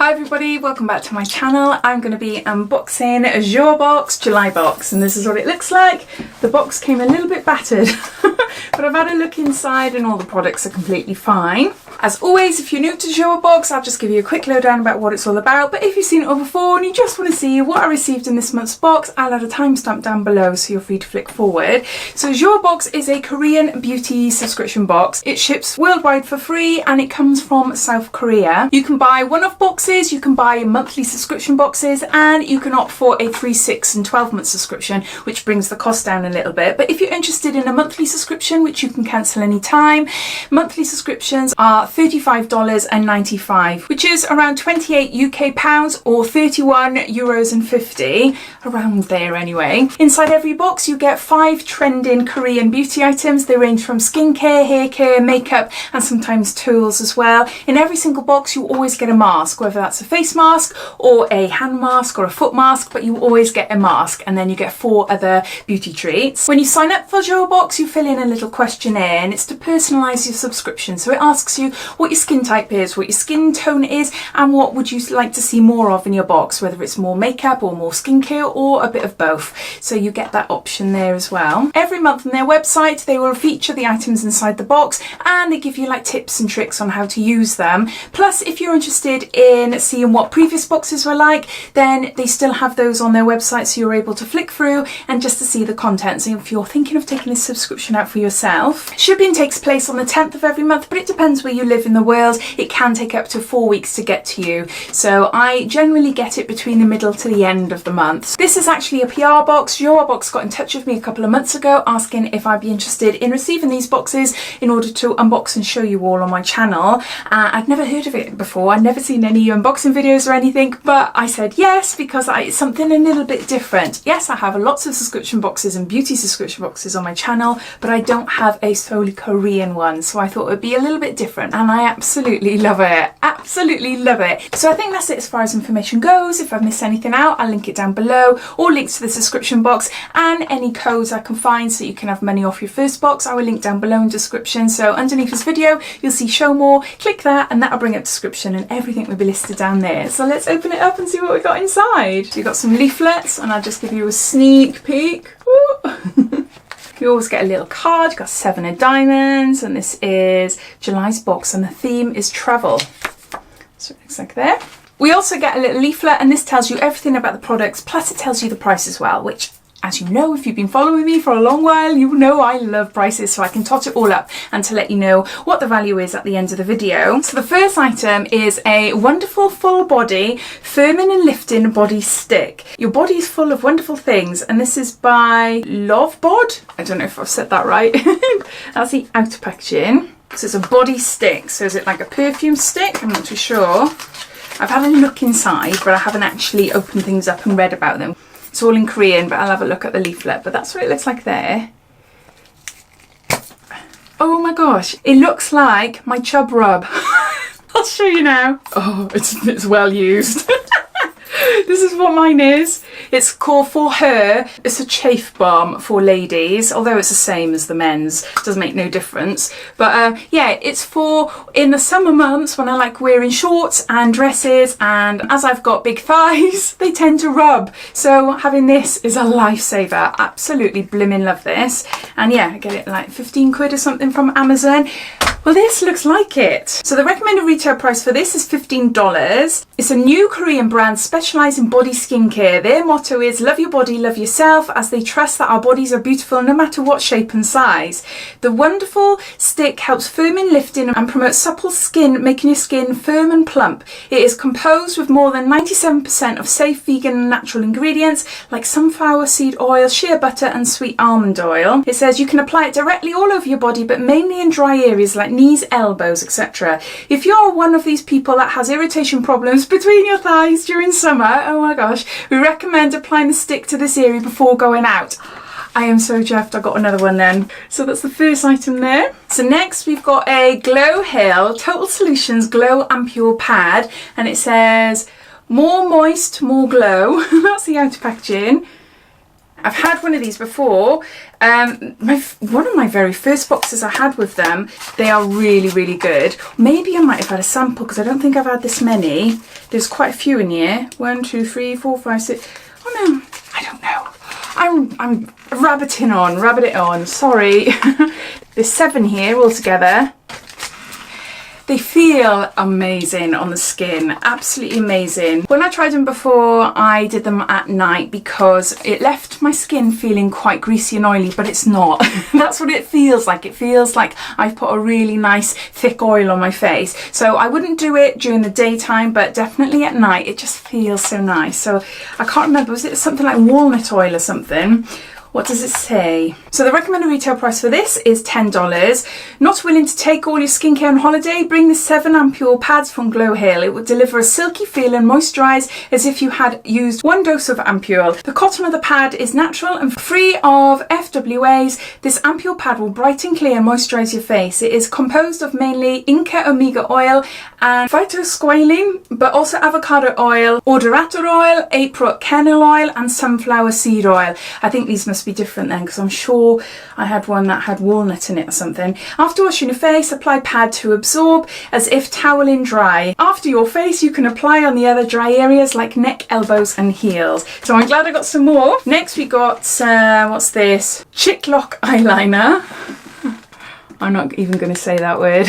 Hi everybody, welcome back to my channel. I'm going to be unboxing a Joahbox July box, and this is what it looks like. The box came a little bit battered, but I've had a look inside and all the products are completely fine. As always, if you're new to Joahbox, I'll just give you a quick lowdown about what it's all about, but if you've seen it all before and you just want to see what I received in this month's box, I'll add a timestamp down below so you're free to flick forward. So Joahbox is a Korean beauty subscription box. It ships worldwide for free and it comes from South Korea. You can buy one-off boxes, you can buy monthly subscription boxes, and you can opt for a 3, 6 and 12-month subscription, which brings the cost down a little bit. But if you're interested in a monthly subscription, which you can cancel any time, monthly subscriptions are $35.95, which is around 28 UK pounds or 31 euros and 50, around there anyway. Inside every box you get 5 trending Korean beauty items. They range from skincare, hair care, makeup, and sometimes tools as well. In every single box you always get a mask, whether that's a face mask or a hand mask or a foot mask, but you always get a mask, and then you get 4 other beauty treats. When you sign up for Joahbox, you fill in a little questionnaire, and it's to personalise your subscription. So it asks you what your skin type is, what your skin tone is, and what would you like to see more of in your box, whether it's more makeup or more skincare or a bit of both. So you get that option there as well. Every month on their website they will feature the items inside the box, and they give you like tips and tricks on how to use them. Plus, if you're interested in seeing what previous boxes were like, then they still have those on their website, so you're able to flick through and just to see the content. So if you're thinking of taking this subscription out for yourself, shipping takes place on the 10th of every month, but it depends where you live in the world. It can take up to 4 weeks to get to you, so I generally get it between the middle to the end of the month. This is actually a PR box. Joahbox got in touch with me a couple of months ago asking if I'd be interested in receiving these boxes in order to unbox and show you all on my channel. I'd never heard of it before, I'd never seen any unboxing videos or anything, but I said yes because it's something a little bit different. Yes, I have lots of subscription boxes and beauty subscription boxes on my channel, but I don't have a solely Korean one, so I thought it would be a little bit different, and I absolutely love it. Absolutely love it. So I think that's it as far as information goes. If I've missed anything out, I'll link it down below, or links to the subscription box and any codes I can find so you can have money off your first box. I will link down below in description. So underneath this video you'll see show more, click that and that'll bring up description, and everything will be listed down there. So let's open it up and see what we got inside. So you've got some leaflets, and I'll just give you a sneak peek. You always get a little card. You've got 7 of diamonds, and this is July's box, and the theme is travel. So it looks like there. We also get a little leaflet, and this tells you everything about the products, plus it tells you the price as well, which, as you know, if you've been following me for a long while, you know I love prices, so I can tot it all up and to let you know what the value is at the end of the video. So the first item is a wonderful full body firming and lifting body stick. Your body's full of wonderful things, and this is by Joahbox. I don't know if I've said that right. That's the outer packaging. So it's a body stick. So is it like a perfume stick? I'm not too sure. I've had a look inside, but I haven't actually opened things up and read about them. It's all in Korean, but I'll have a look at the leaflet. But that's what it looks like there. Oh my gosh, it looks like my chub rub. I'll show you now. Oh, it's well used. This is what mine is. It's called For Her. It's a chafe balm for ladies, although it's the same as the men's. It does make no difference. But yeah, it's for in the summer months when I like wearing shorts and dresses, and as I've got big thighs, they tend to rub. So having this is a lifesaver. Absolutely blimmin' love this. And yeah, I get it like 15 quid or something from Amazon. Well, this looks like it. So the recommended retail price for this is $15. It's a new Korean brand specialised in body skincare. Their motto is love your body, love yourself, as they trust that our bodies are beautiful no matter what shape and size. The wonderful stick helps firm and lifting and promotes supple skin, making your skin firm and plump. It is composed with more than 97% of safe, vegan and natural ingredients like sunflower seed oil, shea butter and sweet almond oil. It says you can apply it directly all over your body, but mainly in dry areas like knees, elbows, etc. If you're one of these people that has irritation problems between your thighs during summer, oh my gosh, we recommend applying the stick to this area before going out. I am so chuffed I got another one then. So that's the first item there. So next we've got a Glow Hale Total Solutions Glow Ampule Pad, and it says more moist, more glow. That's the outer packaging. I've had one of these before. One of my very first boxes I had with them. They are really, really good. Maybe I might have had a sample because I don't think I've had this many. There's quite a few in here. 1, 2, 3, 4, 5, 6. Oh no, I don't know. I'm rabbiting on, sorry. There's 7 here altogether. They feel amazing on the skin, absolutely amazing. When I tried them before, I did them at night because it left my skin feeling quite greasy and oily, but it's not. That's what it feels like. It feels like I've put a really nice thick oil on my face. So I wouldn't do it during the daytime, but definitely at night. It just feels so nice. So I can't remember, was it something like walnut oil or something? What does it say? So the recommended retail price for this is $10. Not willing to take all your skincare on holiday? Bring the 7 ampule pads from Hale. It will deliver a silky feel and moisturise as if you had used 1 dose of ampule. The cotton of the pad is natural and free of FWAs. This ampule pad will brighten, clear and moisturise your face. It is composed of mainly Inca Omega oil and phytosqualene, but also avocado oil, odorata oil, apricot kernel oil and sunflower seed oil. I think these must be different then because I'm sure I had one that had walnut in it or something. After washing your face, apply pad to absorb as if toweling dry. After your face, you can apply on the other dry areas like neck, elbows and heels. So I'm glad I got some more. Next we got, what's this? Chick Lock eyeliner. I'm not even going to say that word.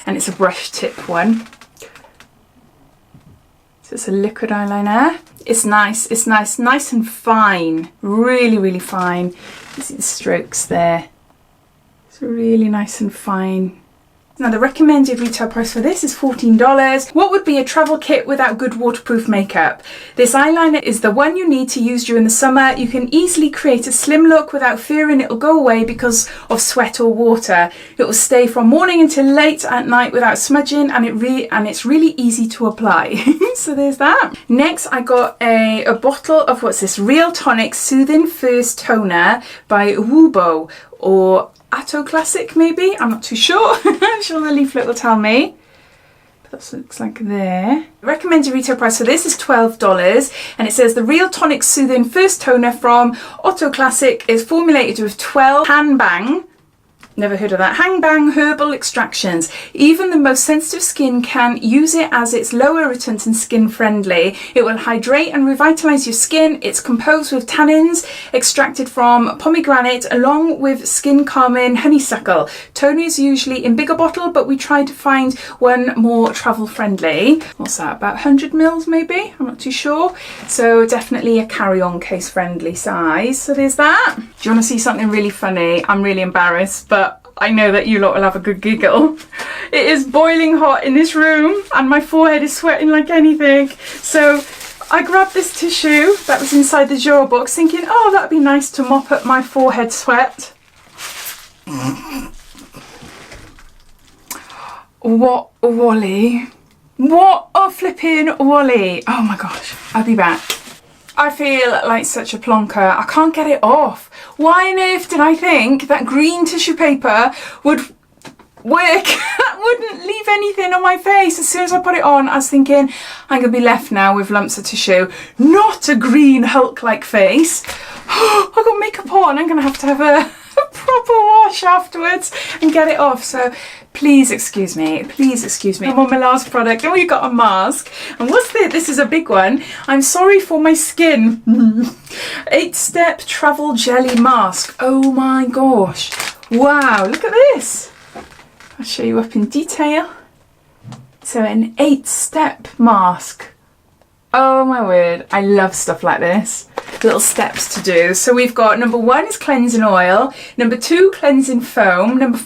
And it's a brush tip one. So it's a liquid eyeliner. It's nice, nice and fine. Really, really fine. You see the strokes there. It's really nice and fine. Now the recommended retail price for this is $14. What would be a travel kit without good waterproof makeup? This eyeliner is the one you need to use during the summer. You can easily create a slim look without fearing it will go away because of sweat or water. It will stay from morning until late at night without smudging, and it's really easy to apply. So there's that. Next I got a bottle of, what's this? Real Tonic Soothing First Toner by Joahbox, or Atto Classic maybe, I'm not too sure. I'm sure the leaflet will tell me. But that looks like there. The recommended retail price for this is $12, and it says the Real Tonic Soothing First Toner from Atto Classic is formulated with 12 Hanbang, never heard of that, Hanbang herbal extractions. Even the most sensitive skin can use it as it's low irritant and skin friendly. It will hydrate and revitalize your skin. It's composed with tannins extracted from pomegranate along with skin calming honeysuckle. Toner is usually in bigger bottle, but we tried to find one more travel friendly. What's that, about 100 mils maybe? I'm not too sure. So definitely a carry-on case friendly size. So there's that. Do you want to see something really funny? I'm really embarrassed, but I know that you lot will have a good giggle. It is boiling hot in this room and my forehead is sweating like anything. So I grabbed this tissue that was inside the Joahbox thinking, oh, that'd be nice to mop up my forehead sweat. What a wally. What a flipping wally. Oh my gosh, I'll be back. I feel like such a plonker. I can't get it off. Why on earth did I think that green tissue paper would work? That wouldn't leave anything on my face. As soon as I put it on, I was thinking, I'm going to be left now with lumps of tissue. Not a green Hulk-like face. I got makeup on. I'm going to have a proper wash afterwards and get it off. So please excuse me. I'm on my last product and we got a mask. And what's this? This is a big one. I'm sorry for my skin. 8-step travel jelly mask. Oh my gosh. Wow, look at this. I'll show you up in detail. So an 8-step mask. Oh my word, I love stuff like this. Little steps to do. So we've got number 1 is cleansing oil, number 2 cleansing foam, number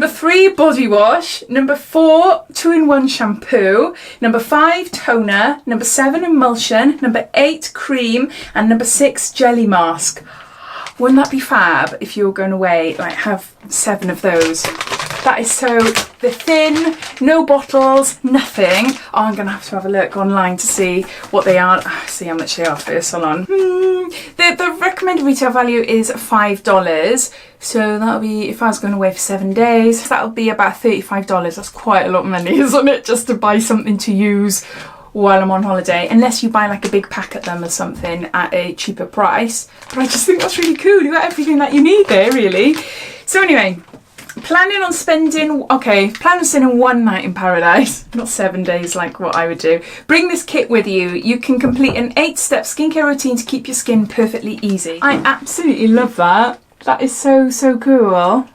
3 body wash, number 4 2-in-1 shampoo, number 5 toner, number 7 emulsion, number 8 cream, and number 6 jelly mask. Wouldn't that be fab if you were going away, like have 7 of those? That is so, they're thin, no bottles, nothing. Oh, I'm going to have a look online to see what they are. See how much they are first, hold on. The recommended retail value is $5. So that'll be, if I was going away for 7 days, that'll be about $35. That's quite a lot of money, isn't it? Just to buy something to use while I'm on holiday, unless you buy like a big pack of them or something at a cheaper price. But I just think that's really cool. You got everything that you need there, really. So anyway, planning on spending one night in paradise, not 7 days like what I would do. Bring this kit with you. You can complete an 8-step skincare routine to keep your skin perfectly easy. I absolutely love that. That is so, so cool.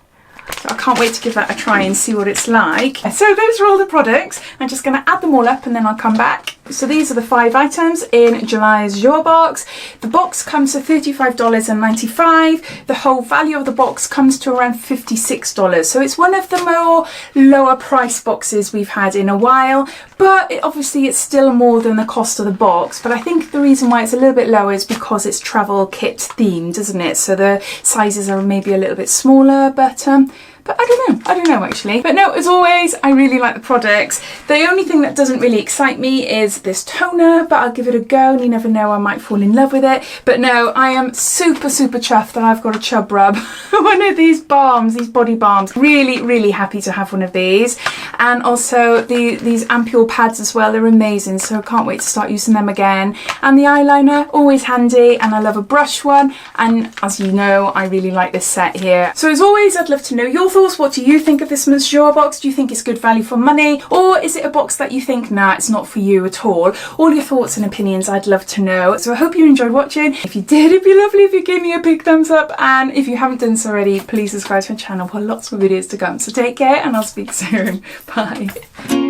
So I can't wait to give that a try and see what it's like. So those are all the products. I'm just going to add them all up and then I'll come back. So these are the 5 items in July's Joahbox. The box comes to $35.95. The whole value of the box comes to around $56. So it's one of the more lower price boxes we've had in a while, but obviously it's still more than the cost of the box. But I think the reason why it's a little bit lower is because it's travel kit themed, isn't it? So the sizes are maybe a little bit smaller, but I don't know actually. But no, as always, I really like the products. The only thing that doesn't really excite me is this toner, but I'll give it a go and you never know, I might fall in love with it. But no, I am super, super chuffed that I've got a chub rub. One of these balms, these body balms. Really, really happy to have one of these. And also these ampule pads as well, they're amazing. So I can't wait to start using them again. And the eyeliner, always handy. And I love a brush one. And as you know, I really like this set here. So as always, I'd love to know your thoughts. What do you think of this month's Joahbox? Do you think it's good value for money? Or is it a box that you think, nah, it's not for you at all? All your thoughts and opinions, I'd love to know. So I hope you enjoyed watching. If you did, it'd be lovely if you gave me a big thumbs up. And if you haven't done so already, please subscribe to my channel for lots more videos to come. So take care and I'll speak soon. Bye.